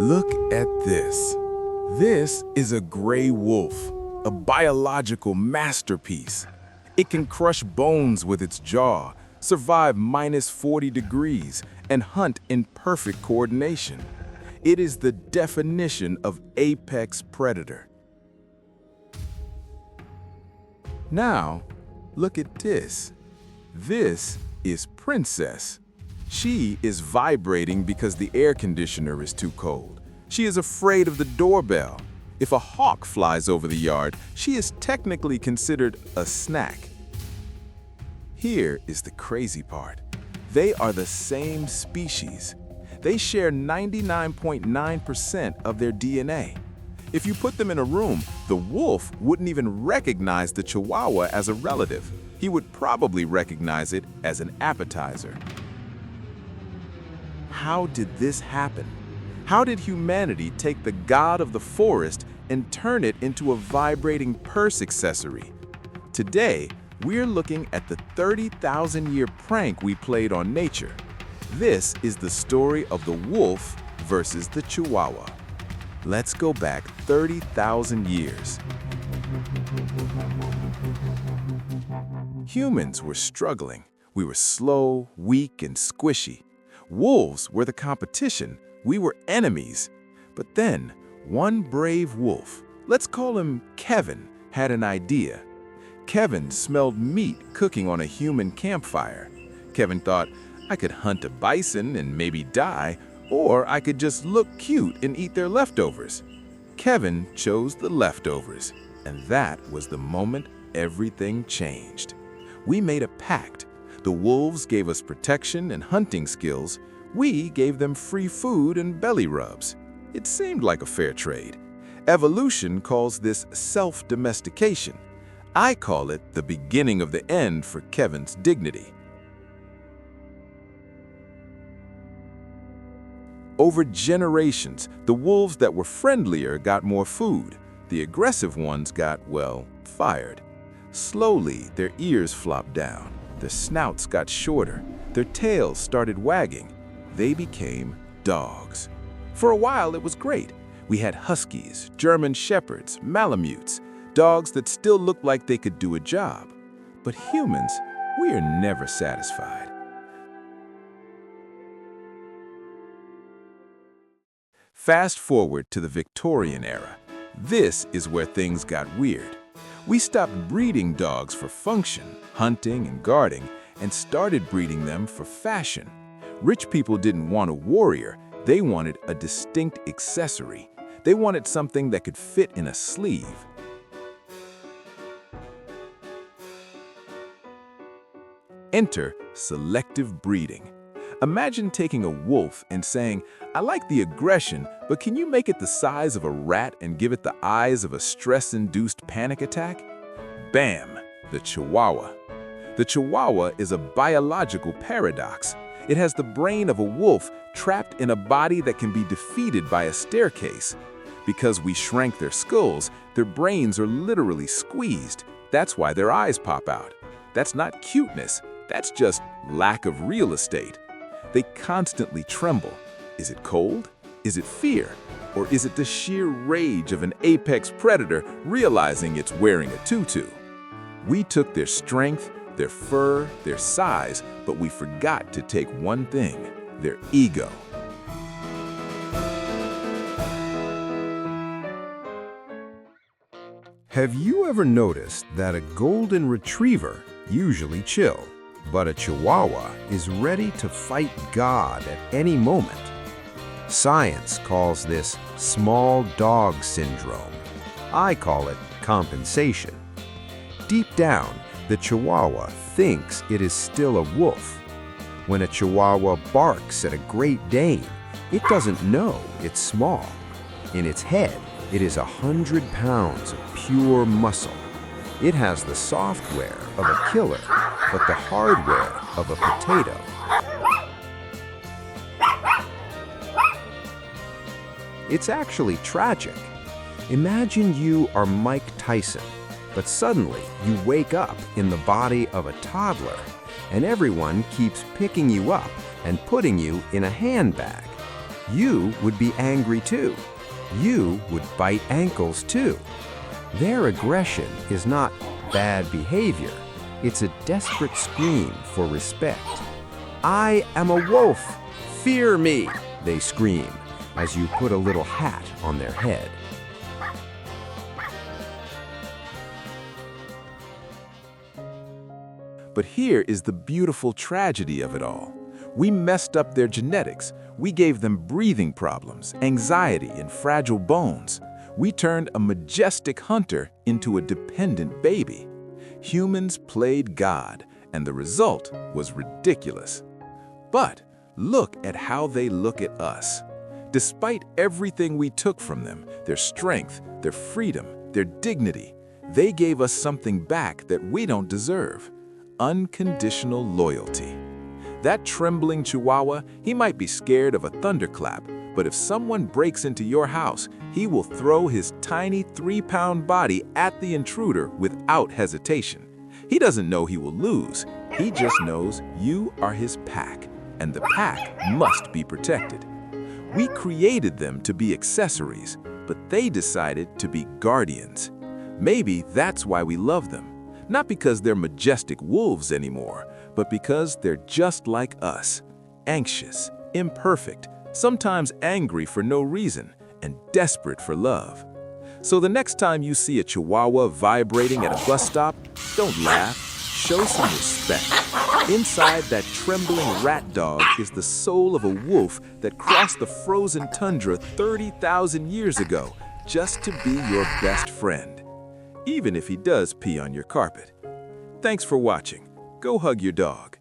Look at this. This is a gray wolf, a biological masterpiece. It can crush bones with its jaw, survive -40 degrees, and hunt in perfect coordination. It is the definition of apex predator. Now, look at this. This is Princess. She is vibrating because the air conditioner is too cold. She is afraid of the doorbell. If a hawk flies over the yard, she is technically considered a snack. Here is the crazy part. They are the same species. They share 99.9% of their DNA. If you put them in a room, the wolf wouldn't even recognize the Chihuahua as a relative. He would probably recognize it as an appetizer. How did this happen? How did humanity take the god of the forest and turn it into a vibrating purse accessory? Today, we're looking at the 30,000-year prank we played on nature. This is the story of the wolf versus the Chihuahua. Let's go back 30,000 years. Humans were struggling. We were slow, weak, and squishy. Wolves were the competition. We were enemies. But then, one brave wolf, let's call him Kevin, had an idea. Kevin smelled meat cooking on a human campfire. Kevin thought, I could hunt a bison and maybe die, or I could just look cute and eat their leftovers. Kevin chose the leftovers, and that was the moment everything changed. We made a pact. The wolves gave us protection and hunting skills. We gave them free food and belly rubs. It seemed like a fair trade. Evolution calls this self-domestication. I call it the beginning of the end for Kevin's dignity. Over generations, the wolves that were friendlier got more food. The aggressive ones got, well, fired. Slowly, their ears flopped down. Their snouts got shorter. Their tails started wagging. They became dogs. For a while, it was great. We had huskies, German shepherds, malamutes, dogs that still looked like they could do a job. But humans, we are never satisfied. Fast forward to the Victorian era. This is where things got weird. We stopped breeding dogs for function, hunting and guarding, and started breeding them for fashion. Rich people didn't want a warrior, they wanted a distinct accessory. They wanted something that could fit in a sleeve. Enter selective breeding. Imagine taking a wolf and saying, I like the aggression, but can you make it the size of a rat and give it the eyes of a stress-induced panic attack? Bam! The Chihuahua. The Chihuahua is a biological paradox. It has the brain of a wolf trapped in a body that can be defeated by a staircase. Because we shrank their skulls, their brains are literally squeezed. That's why their eyes pop out. That's not cuteness, that's just lack of real estate. They constantly tremble. Is it cold? Is it fear? Or is it the sheer rage of an apex predator realizing it's wearing a tutu? We took their strength, their fur, their size, but we forgot to take one thing, their ego. Have you ever noticed that a golden retriever usually chill, but a Chihuahua is ready to fight God at any moment? Science calls this small dog syndrome. I call it compensation. Deep down, the Chihuahua thinks it is still a wolf. When a Chihuahua barks at a Great Dane, it doesn't know it's small. In its head, it is 100 pounds of pure muscle. It has the software of a killer, but the hardware of a potato. It's actually tragic. Imagine you are Mike Tyson, but suddenly you wake up in the body of a toddler, and everyone keeps picking you up and putting you in a handbag. you would be angry too. You would bite ankles too. Their aggression is not bad behavior. It's a desperate scream for respect. "I am a wolf. Fear me," they scream as you put a little hat on their head. But here is the beautiful tragedy of it all. We messed up their genetics. We gave them breathing problems, anxiety, and fragile bones. We turned a majestic hunter into a dependent baby. Humans played God, and the result was ridiculous. But look at how they look at us. Despite everything we took from them, their strength, their freedom, their dignity, they gave us something back that we don't deserve: unconditional loyalty. That trembling Chihuahua, he might be scared of a thunderclap, but if someone breaks into your house, he will throw his tiny 3-pound body at the intruder without hesitation. He doesn't know he will lose. He just knows you are his pack, and the pack must be protected. We created them to be accessories, but they decided to be guardians. Maybe that's why we love them. Not because they're majestic wolves anymore, but because they're just like us, anxious, imperfect, sometimes angry for no reason, and desperate for love. So the next time you see a Chihuahua vibrating at a bus stop, don't laugh, show some respect. Inside that trembling rat dog is the soul of a wolf that crossed the frozen tundra 30,000 years ago just to be your best friend, even if he does pee on your carpet. Thanks for watching. Go hug your dog.